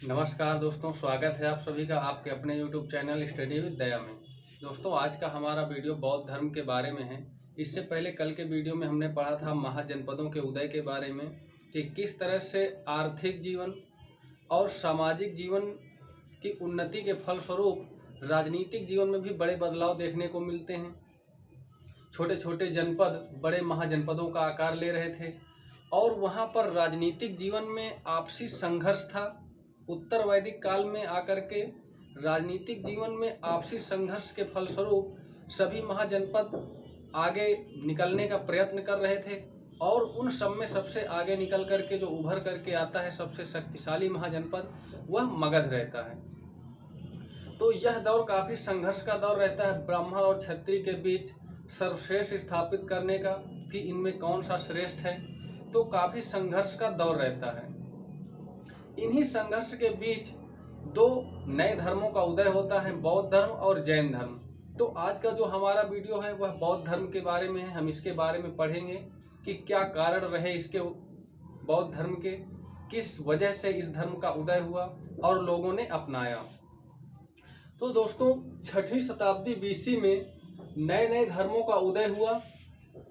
नमस्कार दोस्तों, स्वागत है आप सभी का आपके अपने YouTube चैनल स्टडी विद दया में। दोस्तों, आज का हमारा वीडियो बौद्ध धर्म के बारे में है। इससे पहले कल के वीडियो में हमने पढ़ा था महाजनपदों के उदय के बारे में कि किस तरह से आर्थिक जीवन और सामाजिक जीवन की उन्नति के फलस्वरूप राजनीतिक जीवन में भी बड़े बदलाव देखने को मिलते हैं। छोटे छोटे जनपद बड़े महाजनपदों का आकार ले रहे थे और वहाँ पर राजनीतिक जीवन में आपसी संघर्ष था। उत्तर वैदिक काल में आकर के राजनीतिक जीवन में आपसी संघर्ष के फलस्वरूप सभी महाजनपद आगे निकलने का प्रयत्न कर रहे थे और उन सब में सबसे आगे निकल करके जो उभर करके आता है सबसे शक्तिशाली महाजनपद वह मगध रहता है। तो यह दौर काफ़ी संघर्ष का दौर रहता है। ब्राह्मण और क्षत्रिय के बीच सर्वश्रेष्ठ स्थापित करने का कि इनमें कौन सा श्रेष्ठ है, तो काफ़ी संघर्ष का दौर रहता है। इन्हीं संघर्ष के बीच दो नए धर्मों का उदय होता है, बौद्ध धर्म और जैन धर्म। तो आज का जो हमारा वीडियो है वह बौद्ध धर्म के बारे में है। हम इसके बारे में पढ़ेंगे कि क्या कारण रहे इसके बौद्ध धर्म के, किस वजह से इस धर्म का उदय हुआ और लोगों ने अपनाया। तो दोस्तों, 6वीं शताब्दी बीसी में नए नए धर्मों का उदय हुआ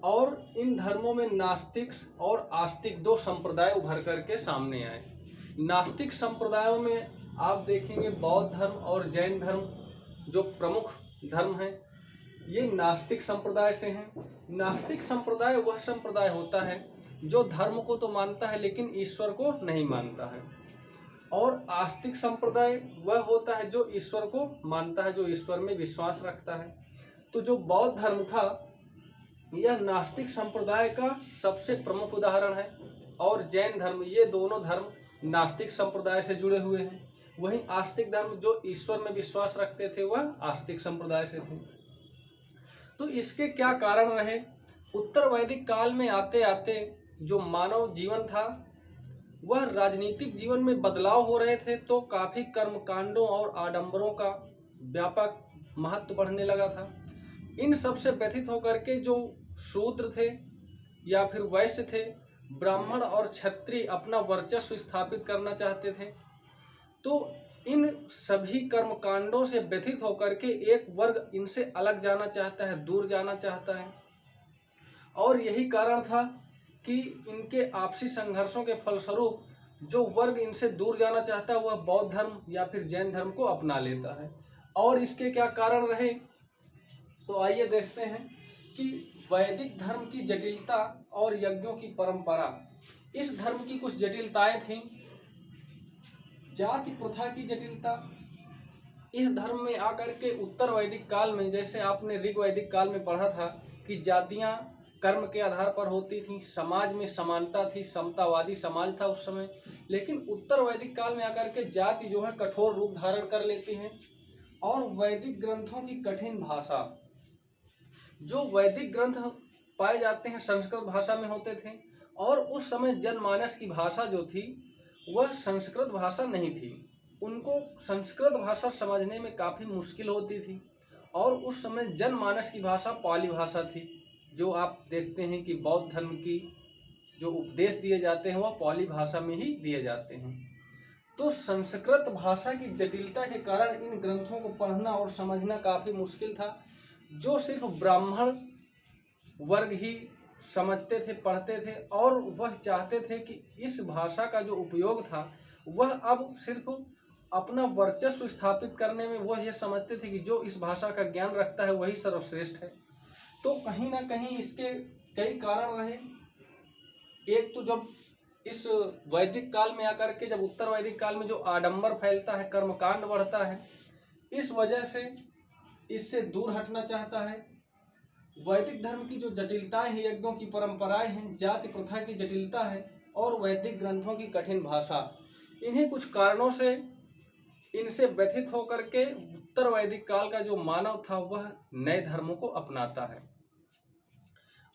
और इन धर्मों में नास्तिक और आस्तिक दो संप्रदाय उभर करके सामने आए। नास्तिक संप्रदायों में आप देखेंगे बौद्ध धर्म और जैन धर्म जो प्रमुख धर्म हैं, ये नास्तिक संप्रदाय से हैं। नास्तिक संप्रदाय वह संप्रदाय होता है जो धर्म को तो मानता है लेकिन ईश्वर को नहीं मानता है, और आस्तिक संप्रदाय वह होता है जो ईश्वर को मानता है, जो ईश्वर में विश्वास रखता है। तो जो बौद्ध धर्म था यह नास्तिक संप्रदाय का सबसे प्रमुख उदाहरण है, और जैन धर्म, ये दोनों धर्म नास्तिक संप्रदाय से जुड़े हुए हैं। वहीं आस्तिक धर्म जो ईश्वर में विश्वास रखते थे वह आस्तिक संप्रदाय से थे। तो इसके क्या कारण रहे? उत्तर वैदिक काल में आते आते जो मानव जीवन था वह राजनीतिक जीवन में बदलाव हो रहे थे, तो काफ़ी कर्मकांडों और आडंबरों का व्यापक महत्व बढ़ने लगा था। इन सब से व्यथित होकर के जो शूद्र थे या फिर वैश्य थे, ब्राह्मण और क्षत्रिय अपना वर्चस्व स्थापित करना चाहते थे। तो इन सभी कर्मकांडों से व्यथित होकर के एक वर्ग इनसे अलग जाना चाहता है, दूर जाना चाहता है, और यही कारण था कि इनके आपसी संघर्षों के फलस्वरूप जो वर्ग इनसे दूर जाना चाहता है वह बौद्ध धर्म या फिर जैन धर्म को अपना लेता है। और इसके क्या कारण रहे, तो आइए देखते हैं कि वैदिक धर्म की जटिलता और यज्ञों की परंपरा। इस धर्म की कुछ जटिलताएं थीं। जाति प्रथा की जटिलता। इस धर्म में आकर के उत्तर वैदिक काल में, जैसे आपने ऋग वैदिक काल में पढ़ा था कि जातियां कर्म के आधार पर होती थीं, समाज में समानता थी, समतावादी समाज था उस समय। लेकिन उत्तर वैदिक काल में आकर के जाति जो है कठोर रूप धारण कर लेती है, और वैदिक ग्रंथों की कठिन भाषा, जो वैदिक ग्रंथ पाए जाते हैं संस्कृत भाषा में होते थे, और उस समय जनमानस की भाषा जो थी वह संस्कृत भाषा नहीं थी। उनको संस्कृत भाषा समझने में काफ़ी मुश्किल होती थी, और उस समय जनमानस की भाषा पाली भाषा थी। जो आप देखते हैं कि बौद्ध धर्म की जो उपदेश दिए जाते हैं वह पाली भाषा में ही दिए जाते हैं। तो संस्कृत भाषा की जटिलता के कारण इन ग्रंथों को पढ़ना और समझना काफ़ी मुश्किल था। जो सिर्फ ब्राह्मण वर्ग ही समझते थे, पढ़ते थे, और वह चाहते थे कि इस भाषा का जो उपयोग था वह अब सिर्फ अपना वर्चस्व स्थापित करने में वह यह समझते थे कि जो इस भाषा का ज्ञान रखता है वही सर्वश्रेष्ठ है। तो कहीं ना कहीं इसके कई कारण रहे। एक तो जब इस वैदिक काल में आकर के, जब उत्तर वैदिक काल में जो आडंबर फैलता है, कर्मकांड बढ़ता है, इस वजह से इससे दूर हटना चाहता है। वैदिक धर्म की जो जटिलताएं हैं, यज्ञों की परंपराएं हैं, जाति प्रथा की जटिलता है, और वैदिक ग्रंथों की कठिन भाषा, इन्हीं कुछ कारणों से इनसे व्यथित होकर के उत्तर वैदिक काल का जो मानव था वह नए धर्मों को अपनाता है।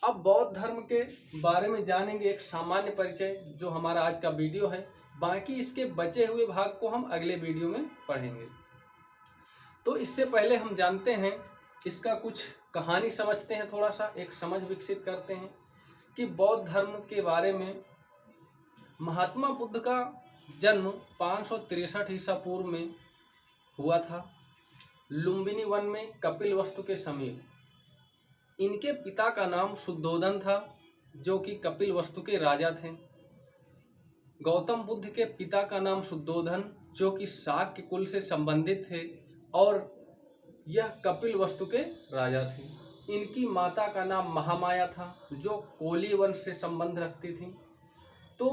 अब बौद्ध धर्म के बारे में जानेंगे, एक सामान्य परिचय जो हमारा आज का वीडियो है। बाकी इसके बचे हुए भाग को हम अगले वीडियो में पढ़ेंगे। तो इससे पहले हम जानते हैं, इसका कुछ कहानी समझते हैं, थोड़ा सा एक समझ विकसित करते हैं कि बौद्ध धर्म के बारे में महात्मा बुद्ध का जन्म 563 ईसा पूर्व में हुआ था, लुम्बिनी वन में कपिलवस्तु के समीप। इनके पिता का नाम शुद्धोधन था, जो कि कपिलवस्तु के राजा थे। गौतम बुद्ध के पिता का नाम शुद्धोधन, जो कि शाक्य कुल से संबंधित थे, और यह कपिलवस्तु के राजा थे। इनकी माता का नाम महामाया था, जो कोली वंश से संबंध रखती थी। तो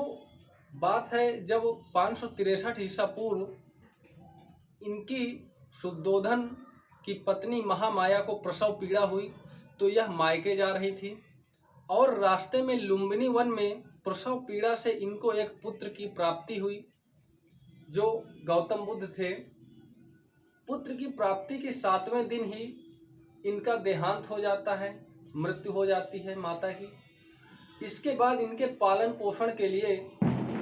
बात है, जब 563 ईसा पूर्व इनकी शुद्धोधन की पत्नी महामाया को प्रसव पीड़ा हुई, तो यह मायके जा रही थी, और रास्ते में लुम्बिनी वन में प्रसव पीड़ा से इनको एक पुत्र की प्राप्ति हुई, जो गौतम बुद्ध थे। पुत्र की प्राप्ति के 7वें दिन ही इनका देहांत हो जाता है, मृत्यु हो जाती है माता की। इसके बाद इनके पालन पोषण के लिए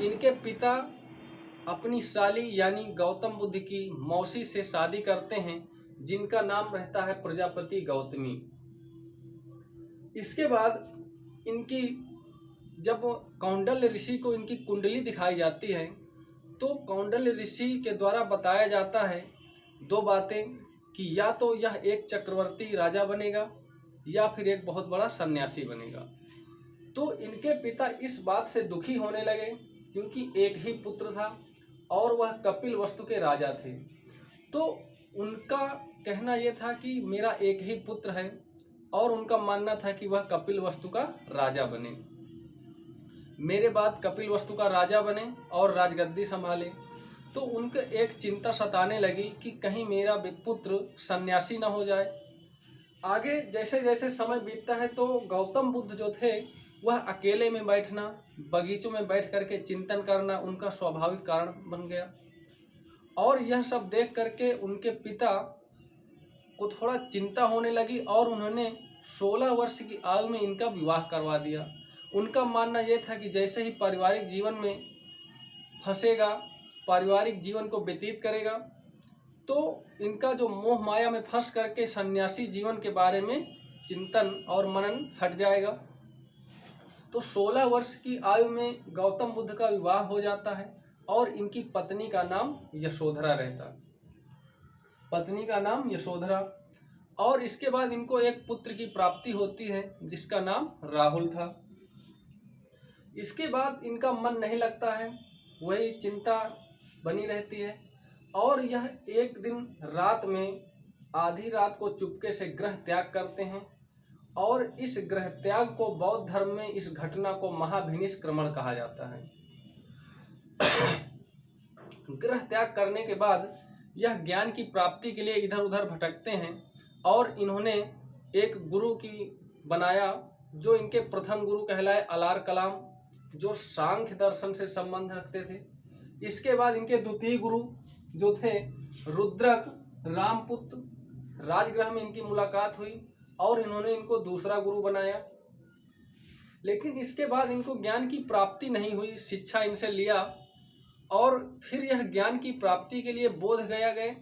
इनके पिता अपनी साली यानी गौतम बुद्ध की मौसी से शादी करते हैं, जिनका नाम रहता है प्रजापति गौतमी। इसके बाद इनकी जब कौंडल्य ऋषि को इनकी कुंडली दिखाई जाती है, तो कौंडल्य ऋषि के द्वारा बताया जाता है दो बातें, कि या तो यह एक चक्रवर्ती राजा बनेगा या फिर एक बहुत बड़ा सन्यासी बनेगा। तो इनके पिता इस बात से दुखी होने लगे, क्योंकि एक ही पुत्र था और वह कपिलवस्तु के राजा थे। तो उनका कहना यह था कि मेरा एक ही पुत्र है, और उनका मानना था कि वह कपिलवस्तु का राजा बने, मेरे बाद कपिलवस्तु का राजा बने और राजगद्दी संभाले। तो उनके एक चिंता सताने लगी कि कहीं मेरा पुत्र सन्यासी न हो जाए। आगे जैसे जैसे समय बीतता है, तो गौतम बुद्ध जो थे वह अकेले में बैठना, बगीचों में बैठ करके चिंतन करना उनका स्वाभाविक कारण बन गया। और यह सब देख करके उनके पिता को थोड़ा चिंता होने लगी, और उन्होंने 16 वर्ष की आयु में इनका विवाह करवा दिया। उनका मानना यह था कि जैसे ही पारिवारिक जीवन में फंसेगा, पारिवारिक जीवन को व्यतीत करेगा, तो इनका जो मोह माया में फंस करके सन्यासी जीवन के बारे में चिंतन और मनन हट जाएगा। तो 16 वर्ष की आयु में गौतम बुद्ध का विवाह हो जाता है, और इनकी पत्नी का नाम यशोधरा रहता, पत्नी का नाम यशोधरा। और इसके बाद इनको एक पुत्र की प्राप्ति होती है, जिसका नाम राहुल था। इसके बाद इनका मन नहीं लगता है, वही चिंता बनी रहती है। और यह एक दिन रात में आधी रात को चुपके से गृह त्याग करते हैं, और इस गृह त्याग को बौद्ध धर्म में इस घटना को महाभिनिष्क्रमण कहा जाता है। गृह त्याग करने के बाद यह ज्ञान की प्राप्ति के लिए इधर उधर भटकते हैं, और इन्होंने एक गुरु की बनाया, जो इनके प्रथम गुरु कहलाए अलार कलाम, जो सांख्य दर्शन से संबंध रखते थे। इसके बाद इनके द्वितीय गुरु जो थे रुद्रक रामपुत्र, राजगृह में इनकी मुलाकात हुई, और इन्होंने इनको दूसरा गुरु बनाया। लेकिन इसके बाद इनको ज्ञान की प्राप्ति नहीं हुई, शिक्षा इनसे लिया, और फिर यह ज्ञान की प्राप्ति के लिए बोध गया गए,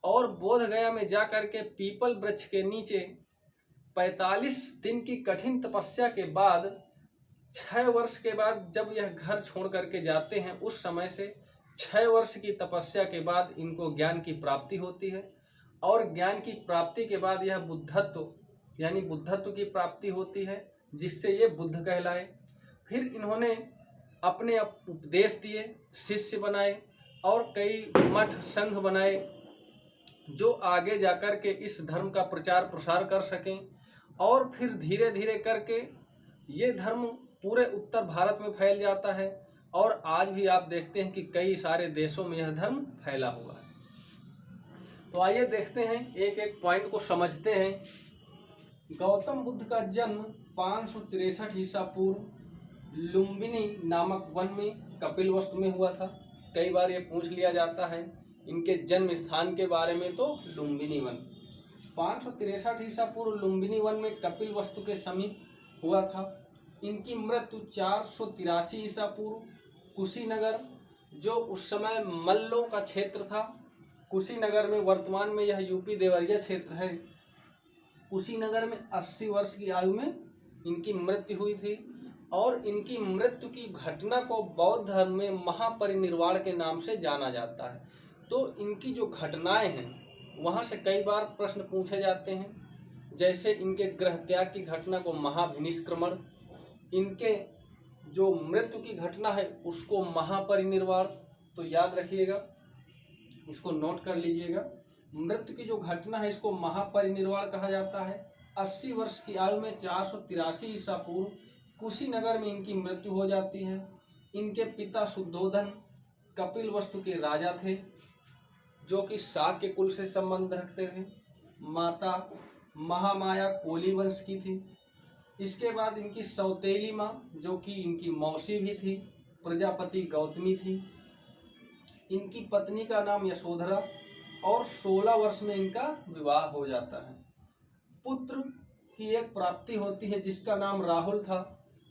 और बोध गया में जा करके पीपल वृक्ष के नीचे 45 दिन की कठिन तपस्या के बाद 6 वर्ष के बाद जब यह घर छोड़ करके जाते हैं, उस समय से 6 वर्ष की तपस्या के बाद इनको ज्ञान की प्राप्ति होती है। और ज्ञान की प्राप्ति के बाद यह बुद्धत्व यानी बुद्धत्व की प्राप्ति होती है, जिससे ये बुद्ध कहलाए। फिर इन्होंने अपने उपदेश दिए, शिष्य बनाए, और कई मठ संघ बनाए, जो आगे जाकर के इस धर्म का प्रचार प्रसार कर सकें। और फिर धीरे धीरे करके ये धर्म पूरे उत्तर भारत में फैल जाता है, और आज भी आप देखते हैं कि कई सारे देशों में यह धर्म फैला हुआ है। तो आइए देखते हैं, एक एक पॉइंट को समझते हैं। गौतम बुद्ध का जन्म 563 ईसा पूर्व लुम्बिनी नामक वन में कपिलवस्तु में हुआ था। कई बार ये पूछ लिया जाता है इनके जन्म स्थान के बारे में, तो लुम्बिनी वन 563 ईसा पूर्व लुम्बिनी वन में कपिलवस्तु के समीप हुआ था। इनकी मृत्यु 483 ईसा पूर्व कुशीनगर, जो उस समय मल्लों का क्षेत्र था, कुशीनगर में, वर्तमान में यह यूपी देवरिया क्षेत्र है, कुशीनगर में 80 वर्ष की आयु में इनकी मृत्यु हुई थी। और इनकी मृत्यु की घटना को बौद्ध धर्म में महापरिनिर्वाण के नाम से जाना जाता है। तो इनकी जो घटनाएं हैं वहाँ से कई बार प्रश्न पूछे जाते हैं, जैसे इनके गृह त्याग की घटना को महाभिनिष्क्रमण, इनके जो मृत्यु की घटना है उसको महापरिनिर्वाण। तो याद रखिएगा, इसको नोट कर लीजिएगा। मृत्यु की जो घटना है इसको महापरिनिर्वाण कहा जाता है। 80 वर्ष की आयु में 483 ईसा पूर्व कुशीनगर में इनकी मृत्यु हो जाती है। इनके पिता शुद्धोधन कपिलवस्तु के राजा थे, जो कि शाक्य कुल से संबंध रखते थे। माता महामाया कोली वंश की थी। इसके बाद इनकी सौतेली माँ, जो कि इनकी मौसी भी थी, प्रजापति गौतमी थी। इनकी पत्नी का नाम यशोधरा, और 16 वर्ष में इनका विवाह हो जाता है। पुत्र की एक प्राप्ति होती है जिसका नाम राहुल था,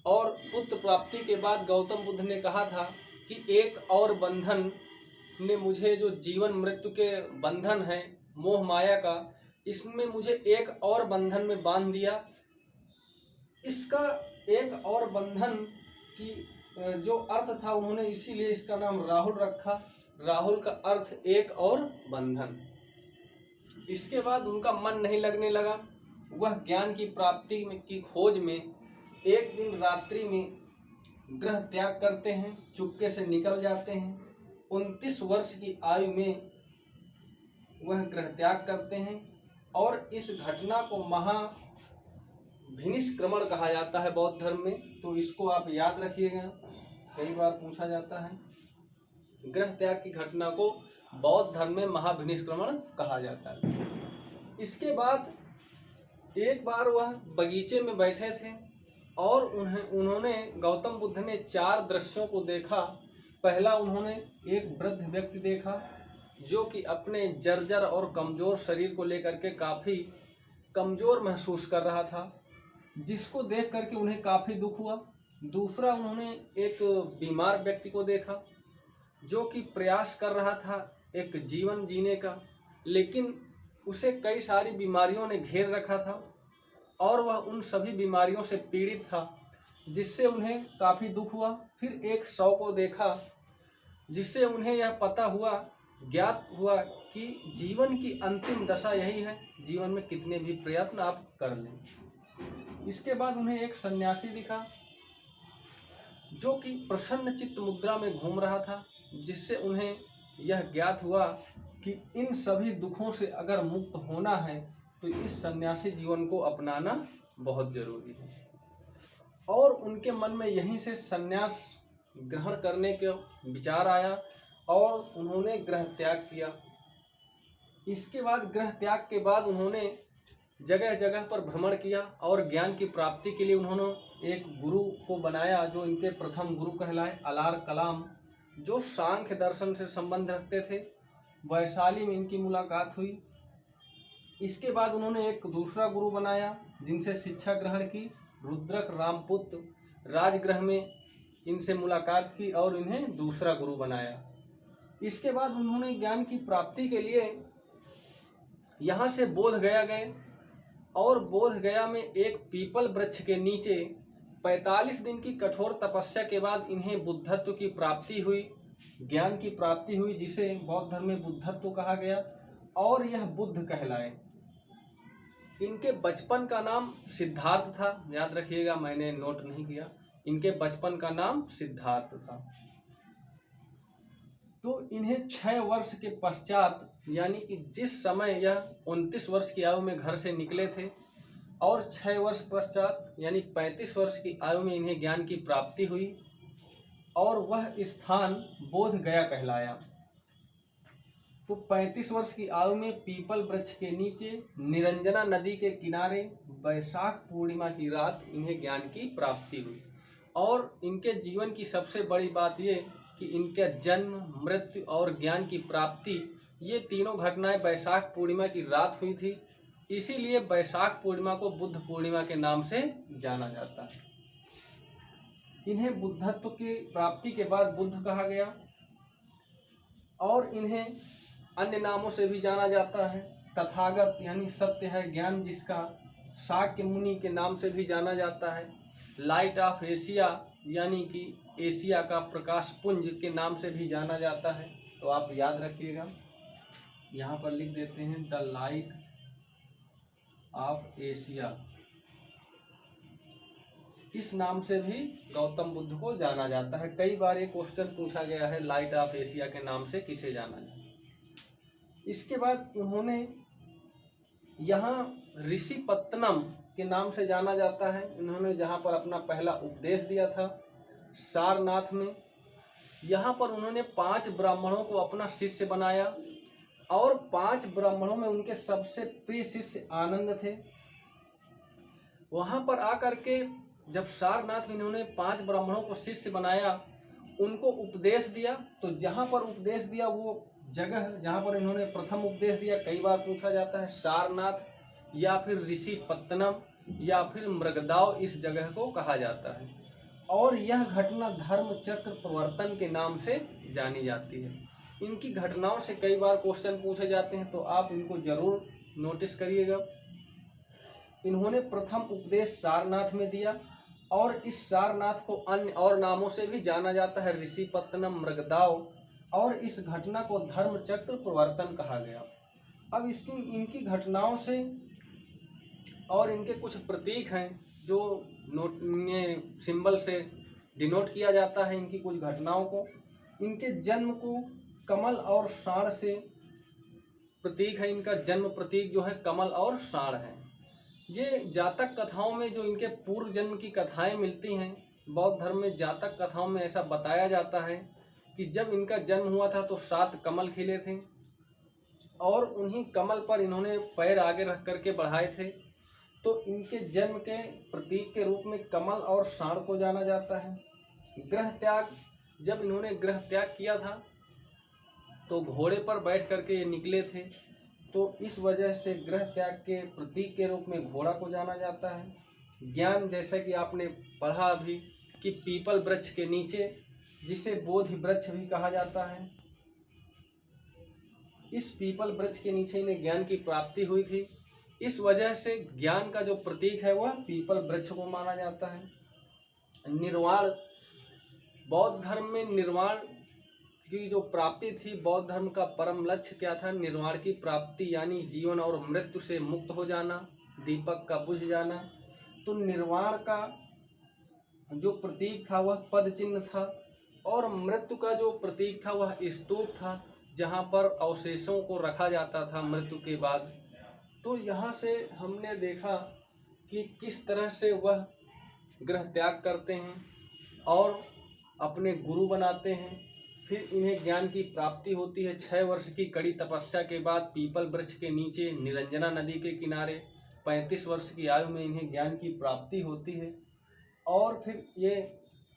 और पुत्र प्राप्ति के बाद गौतम बुद्ध ने कहा था कि एक और बंधन ने मुझे, जो जीवन मृत्यु के बंधन है मोह माया का, इसमें मुझे एक और बंधन में बांध दिया। इसका एक और बंधन की जो अर्थ था उन्होंने इसीलिए इसका नाम राहुल रखा। राहुल का अर्थ एक और बंधन। इसके बाद उनका मन नहीं लगने लगा। वह ज्ञान की प्राप्ति की खोज में एक दिन रात्रि में गृह त्याग करते हैं, चुपके से निकल जाते हैं। 29 वर्ष की आयु में वह गृह त्याग करते हैं, और इस घटना को महाभिनिष्क्रमण कहा जाता है बौद्ध धर्म में। तो इसको आप याद रखिएगा, कई बार पूछा जाता है। गृह त्याग की घटना को बौद्ध धर्म में महाभिनिष्क्रमण कहा जाता है। इसके बाद एक बार वह बगीचे में बैठे थे और उन्होंने गौतम बुद्ध ने 4 दृश्यों को देखा। पहला, उन्होंने एक वृद्ध व्यक्ति देखा जो कि अपने जर्जर और कमज़ोर शरीर को लेकर के काफ़ी कमज़ोर महसूस कर रहा था, जिसको देख करके उन्हें काफ़ी दुख हुआ। दूसरा, उन्होंने एक बीमार व्यक्ति को देखा जो कि प्रयास कर रहा था एक जीवन जीने का, लेकिन उसे कई सारी बीमारियों ने घेर रखा था और वह उन सभी बीमारियों से पीड़ित था, जिससे उन्हें काफ़ी दुख हुआ। फिर एक शव को देखा जिससे उन्हें यह पता हुआ, ज्ञात हुआ कि जीवन की अंतिम दशा यही है, जीवन में कितने भी प्रयत्न आप कर लें। इसके बाद उन्हें एक सन्यासी दिखा जो कि प्रसन्न चित्त मुद्रा में घूम रहा था, जिससे उन्हें यह ज्ञात हुआ कि इन सभी दुखों से अगर मुक्त होना है तो इस सन्यासी जीवन को अपनाना बहुत जरूरी है। और उनके मन में यहीं से सन्यास ग्रहण करने का विचार आया और उन्होंने गृह त्याग किया। इसके बाद गृह त्याग के बाद उन्होंने जगह जगह पर भ्रमण किया और ज्ञान की प्राप्ति के लिए उन्होंने एक गुरु को बनाया जो इनके प्रथम गुरु कहलाए, अलार कलाम, जो सांख्य दर्शन से संबंध रखते थे। वैशाली में इनकी मुलाकात हुई। इसके बाद उन्होंने एक दूसरा गुरु बनाया जिनसे शिक्षा ग्रहण की, रुद्रक रामपुत्र, राजगृह में इनसे मुलाकात की और इन्हें दूसरा गुरु बनाया। इसके बाद उन्होंने ज्ञान की प्राप्ति के लिए यहाँ से बोध गया गए और बोध गया में एक पीपल वृक्ष के नीचे 45 दिन की कठोर तपस्या के बाद इन्हें बुद्धत्व की प्राप्ति हुई, ज्ञान की प्राप्ति हुई, जिसे बौद्ध धर्म में बुद्धत्व कहा गया और यह बुद्ध कहलाए। इनके बचपन का नाम सिद्धार्थ था, याद रखिएगा, मैंने नोट नहीं किया। इनके बचपन का नाम सिद्धार्थ था। तो इन्हें 6 वर्ष के पश्चात, यानी कि जिस समय यह 29 वर्ष की आयु में घर से निकले थे और 6 वर्ष पश्चात यानी 35 वर्ष की आयु में इन्हें ज्ञान की प्राप्ति हुई और वह स्थान बोध गया कहलाया। तो 35 वर्ष की आयु में पीपल वृक्ष के नीचे निरंजना नदी के किनारे वैशाख पूर्णिमा की रात इन्हें ज्ञान की प्राप्ति हुई। और इनके जीवन की सबसे बड़ी बात ये कि इनके जन्म, मृत्यु और ज्ञान की प्राप्ति, ये तीनों घटनाएं वैशाख पूर्णिमा की रात हुई थी। इसीलिए वैशाख पूर्णिमा को बुद्ध पूर्णिमा के नाम से जाना जाता है। इन्हें बुद्धत्व की प्राप्ति के बाद बुद्ध कहा गया और इन्हें अन्य नामों से भी जाना जाता है। तथागत यानी सत्य है ज्ञान, जिसका शाक्य मुनि के नाम से भी जाना जाता है। लाइट ऑफ एशिया यानी कि एशिया का प्रकाश पुंज के नाम से भी जाना जाता है। तो आप याद रखिएगा, यहाँ पर लिख देते हैं द लाइट ऑफ एशिया। इस नाम से भी गौतम बुद्ध को जाना जाता है। कई बार ये क्वेश्चन पूछा गया है, लाइट ऑफ एशिया के नाम से किसे जाना जाता है। इसके बाद उन्होंने यहाँ ऋषिपत्तनम के नाम से जाना जाता है। इन्होंने जहाँ पर अपना पहला उपदेश दिया था सारनाथ में, यहाँ पर उन्होंने 5 ब्राह्मणों को अपना शिष्य बनाया और 5 ब्राह्मणों में उनके सबसे प्रिय शिष्य आनंद थे। वहाँ पर आकर के जब सारनाथ में इन्होंने 5 ब्राह्मणों को शिष्य बनाया, उनको उपदेश दिया, तो जहाँ पर उपदेश दिया वो जगह जहाँ पर इन्होंने प्रथम उपदेश दिया, कई बार पूछा जाता है सारनाथ या फिर ऋषिपत्तनम या फिर मृगदाव, इस जगह को कहा जाता है। और यह घटना धर्म चक्र प्रवर्तन के नाम से जानी जाती है। इनकी घटनाओं से कई बार क्वेश्चन पूछे जाते हैं, तो आप इनको जरूर नोटिस करिएगा। इन्होंने प्रथम उपदेश सारनाथ में दिया और इस सारनाथ को अन्य और नामों से भी जाना जाता है, ऋषिपत्तनम, मृगदाव, और इस घटना को धर्म चक्र प्रवर्तन कहा गया। अब इनकी घटनाओं से और इनके कुछ प्रतीक हैं जो सिंबल से डिनोट किया जाता है इनकी कुछ घटनाओं को। इनके जन्म को कमल और साढ़ से प्रतीक है, इनका जन्म प्रतीक जो है कमल और साढ़ है। ये जातक कथाओं में जो इनके पूर्व जन्म की कथाएं मिलती हैं, बौद्ध धर्म में जातक कथाओं में ऐसा बताया जाता है कि जब इनका जन्म हुआ था तो 7 कमल खिले थे और उन्हीं कमल पर इन्होंने पैर आगे रख करके बढ़ाए थे। तो इनके जन्म के प्रतीक के रूप में कमल और साढ़ को जाना जाता है। गृह त्याग, जब इन्होंने गृह त्याग किया था तो घोड़े पर बैठ करके ये निकले थे, तो इस वजह से गृह त्याग के प्रतीक के रूप में घोड़ा को जाना जाता है। ज्ञान, जैसा कि आपने पढ़ा अभी कि पीपल वृक्ष के नीचे, जिसे बोधि वृक्ष भी कहा जाता है, इस पीपल वृक्ष के नीचे इन्हें ज्ञान की प्राप्ति हुई थी। इस वजह से ज्ञान का जो प्रतीक है वह पीपल वृक्ष को माना जाता है। निर्वाण, बौद्ध धर्म में निर्वाण की जो प्राप्ति थी, बौद्ध धर्म का परम लक्ष्य क्या था? निर्वाण की प्राप्ति, यानी जीवन और मृत्यु से मुक्त हो जाना, दीपक का बुझ जाना। तो निर्वाण का जो प्रतीक था वह पद चिन्ह था और मृत्यु का जो प्रतीक था वह स्तूप था, जहाँ पर अवशेषों को रखा जाता था मृत्यु के बाद। तो यहाँ से हमने देखा कि किस तरह से वह गृह त्याग करते हैं और अपने गुरु बनाते हैं, फिर इन्हें ज्ञान की प्राप्ति होती है। 6 वर्ष की कड़ी तपस्या के बाद पीपल वृक्ष के नीचे निरंजना नदी के किनारे 35 वर्ष की आयु में इन्हें ज्ञान की प्राप्ति होती है। और फिर ये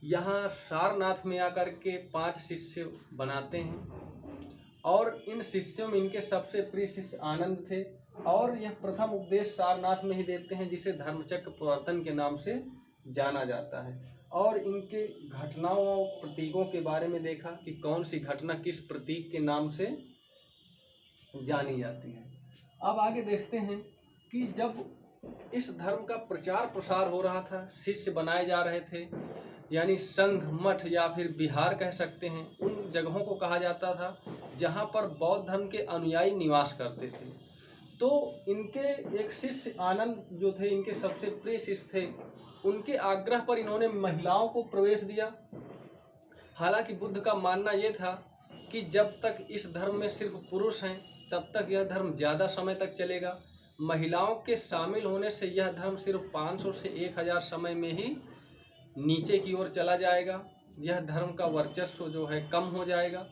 यहाँ सारनाथ में आकर के 5 शिष्य बनाते हैं और इन शिष्यों में इनके सबसे प्रिय शिष्य आनंद थे और यह प्रथम उपदेश सारनाथ में ही देते हैं, जिसे धर्मचक्र प्रवर्तन के नाम से जाना जाता है। और इनके घटनाओं और प्रतीकों के बारे में देखा कि कौन सी घटना किस प्रतीक के नाम से जानी जाती है। अब आगे देखते हैं कि जब इस धर्म का प्रचार प्रसार हो रहा था, शिष्य बनाए जा रहे थे, यानी संघ, मठ या फिर विहार कह सकते हैं, उन जगहों को कहा जाता था जहाँ पर बौद्ध धर्म के अनुयायी निवास करते थे। तो इनके एक शिष्य आनंद जो थे, इनके सबसे प्रिय शिष्य थे, उनके आग्रह पर इन्होंने महिलाओं को प्रवेश दिया। हालांकि बुद्ध का मानना यह था कि जब तक इस धर्म में सिर्फ पुरुष हैं तब तक यह धर्म ज़्यादा समय तक चलेगा। महिलाओं के शामिल होने से यह धर्म सिर्फ 500 से 1000 समय में ही नीचे की ओर चला जाएगा। यह धर्म का वर्चस्व जो है कम हो जाएगा।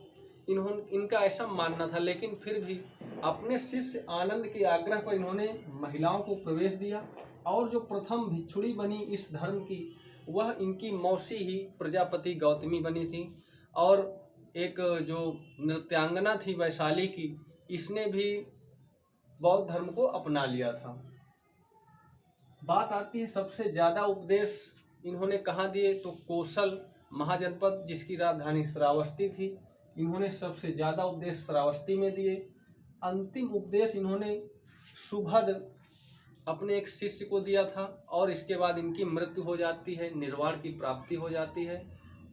इनका ऐसा मानना था, लेकिन फिर भी अपने शिष्य आनंद के आग्रह पर इन्होंने महिलाओं को प्रवेश दिया और जो प्रथम भिक्षुणी बनी इस धर्म की, वह इनकी मौसी ही प्रजापति गौतमी बनी थी। और एक जो नृत्यांगना थी वैशाली की, इसने भी बौद्ध धर्म को अपना लिया था। बात आती है सबसे ज़्यादा उपदेश इन्होंने कहाँ दिए, तो कौशल महाजनपद जिसकी राजधानी श्रावस्ती थी, इन्होंने सबसे ज़्यादा उपदेश श्रावस्ती में दिए। अंतिम उपदेश इन्होंने सुभद अपने एक शिष्य को दिया था और इसके बाद इनकी मृत्यु हो जाती है, निर्वाण की प्राप्ति हो जाती है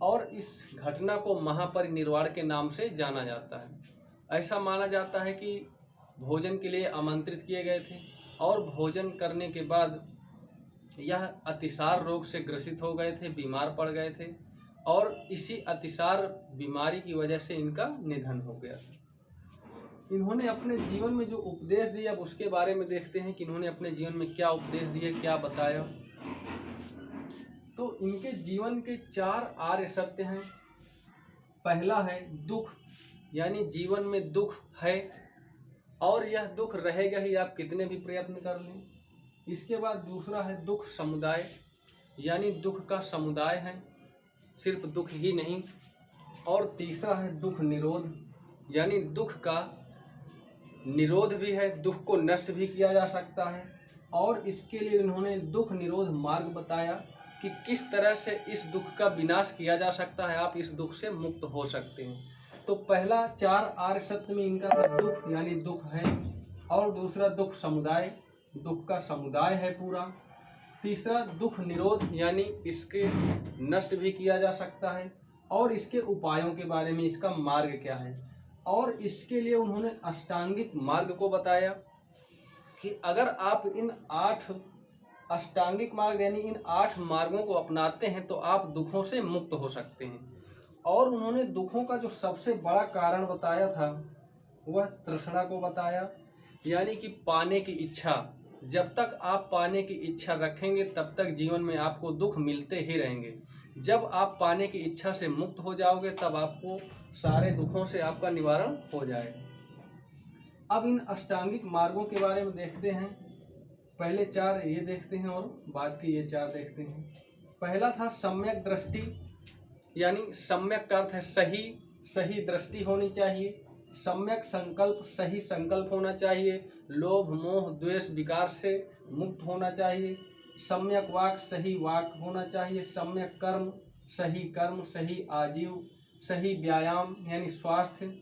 और इस घटना को महापरिनिर्वाण के नाम से जाना जाता है। ऐसा माना जाता है कि भोजन के लिए आमंत्रित किए गए थे और भोजन करने के बाद यह अतिसार रोग से ग्रसित हो गए थे, बीमार पड़ गए थे और इसी अतिसार बीमारी की वजह से इनका निधन हो गया। इन्होंने अपने जीवन में जो उपदेश दिया अब उसके बारे में देखते हैं कि इन्होंने अपने जीवन में क्या उपदेश दिए, क्या बताया। तो इनके जीवन के 4 आर्य सत्य हैं। पहला है दुख, यानी जीवन में दुख है और यह दुख रहेगा ही, आप कितने भी प्रयत्न कर लें। इसके बाद दूसरा है दुख समुदाय, यानी दुख का समुदाय है, सिर्फ दुख ही नहीं। और तीसरा है दुख निरोध, यानी दुख का निरोध भी है, दुख को नष्ट भी किया जा सकता है। और इसके लिए इन्होंने दुख निरोध मार्ग बताया कि किस तरह से इस दुख का विनाश किया जा सकता है, आप इस दुख से मुक्त हो सकते हैं। तो पहला 4 आर्य सत्य में इनका था दुख, यानी दुख है। और दूसरा दुख समुदाय, दुख का समुदाय है पूरा। तीसरा दुख निरोध, यानी इसके नष्ट भी किया जा सकता है और इसके उपायों के बारे में, इसका मार्ग क्या है। और इसके लिए उन्होंने अष्टांगिक मार्ग को बताया कि अगर आप इन 8 अष्टांगिक मार्ग यानी इन 8 मार्गों को अपनाते हैं तो आप दुखों से मुक्त हो सकते हैं। और उन्होंने दुखों का जो सबसे बड़ा कारण बताया था वह तृष्णा को बताया, यानी कि पाने की इच्छा। जब तक आप पाने की इच्छा रखेंगे तब तक जीवन में आपको दुख मिलते ही रहेंगे। जब आप पाने की इच्छा से मुक्त हो जाओगे तब आपको सारे दुखों से आपका निवारण हो जाएगा। अब इन अष्टांगिक मार्गों के बारे में देखते हैं। पहले 4 ये देखते हैं और बाद के ये 4 देखते हैं। पहला था सम्यक दृष्टि, यानी सम्यक का अर्थ है सही, सही दृष्टि होनी चाहिए। सम्यक संकल्प, सही संकल्प होना चाहिए। लोभ मोह द्वेष विकार से मुक्त होना चाहिए। सम्यक वाक, सही वाक होना चाहिए। सम्यक कर्म, सही कर्म, सही आजीव, सही व्यायाम यानी स्वास्थ्य,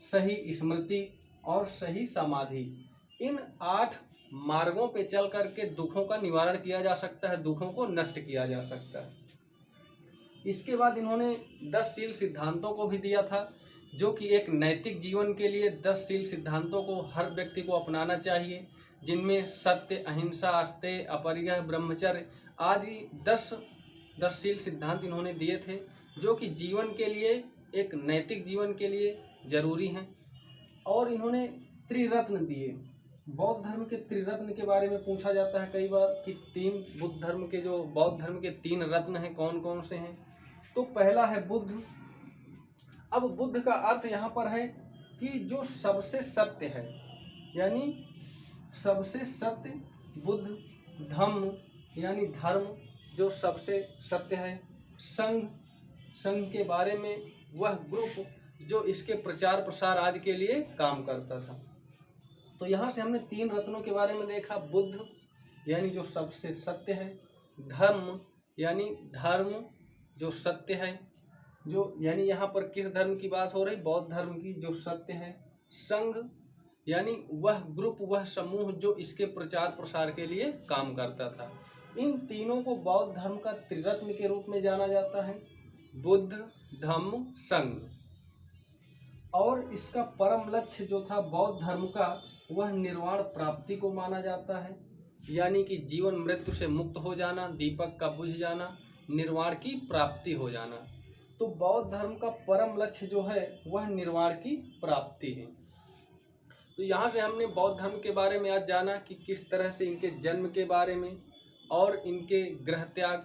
सही स्मृति और सही समाधि। इन 8 मार्गों पे चल करके दुखों का निवारण किया जा सकता है, दुखों को नष्ट किया जा सकता है। इसके बाद इन्होंने 10 शील सिद्धांतों को भी दिया था, जो कि एक नैतिक जीवन के लिए 10 शील सिद्धांतों को हर व्यक्ति को अपनाना चाहिए, जिनमें सत्य, अहिंसा, अस्तेय, अपरिग्रह, ब्रह्मचर्य आदि 10 शील सिद्धांत इन्होंने दिए थे, जो कि जीवन के लिए, एक नैतिक जीवन के लिए जरूरी हैं। और इन्होंने त्रिरत्न दिए। बौद्ध धर्म के त्रिरत्न के बारे में पूछा जाता है कई बार कि 3 बुद्ध धर्म के, जो बौद्ध धर्म के 3 रत्न हैं, कौन कौन से हैं। तो पहला है बुद्ध। अब बुद्ध का अर्थ यहाँ पर है कि जो सबसे सत्य है, यानी सबसे सत्य बुद्ध। धम्म यानी धर्म, जो सबसे सत्य है। संघ, संघ के बारे में वह ग्रुप जो इसके प्रचार प्रसार आदि के लिए काम करता था। तो यहाँ से हमने 3 रत्नों के बारे में देखा। बुद्ध यानी जो सबसे सत्य है, धर्म यानी धर्म जो सत्य है, जो यानी यहाँ पर किस धर्म की बात हो रही, बौद्ध धर्म की, जो सत्य है। संघ यानी वह ग्रुप, वह समूह जो इसके प्रचार प्रसार के लिए काम करता था। इन तीनों को बौद्ध धर्म का त्रिरत्न के रूप में जाना जाता है, बुद्ध, धम्म, संघ। और इसका परम लक्ष्य जो था बौद्ध धर्म का, वह निर्वाण प्राप्ति को माना जाता है, यानी कि जीवन मृत्यु से मुक्त हो जाना, दीपक का बुझ जाना, निर्वाण की प्राप्ति हो जाना। तो बौद्ध धर्म का परम लक्ष्य जो है वह निर्वाण की प्राप्ति है। तो यहाँ से हमने बौद्ध धर्म के बारे में आज जाना कि किस तरह से इनके जन्म के बारे में और इनके गृह त्याग,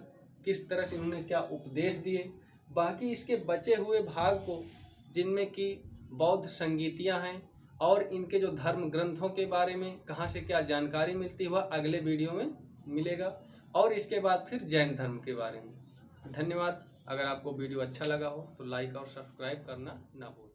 किस तरह से इन्होंने क्या उपदेश दिए। बाकी इसके बचे हुए भाग को, जिनमें कि बौद्ध संगीतियाँ हैं और इनके जो धर्म ग्रंथों के बारे में कहाँ से क्या जानकारी मिलती है, वह अगले वीडियो में मिलेगा। और इसके बाद फिर जैन धर्म के बारे में। धन्यवाद। अगर आपको वीडियो अच्छा लगा हो तो लाइक और सब्सक्राइब करना ना भूलें।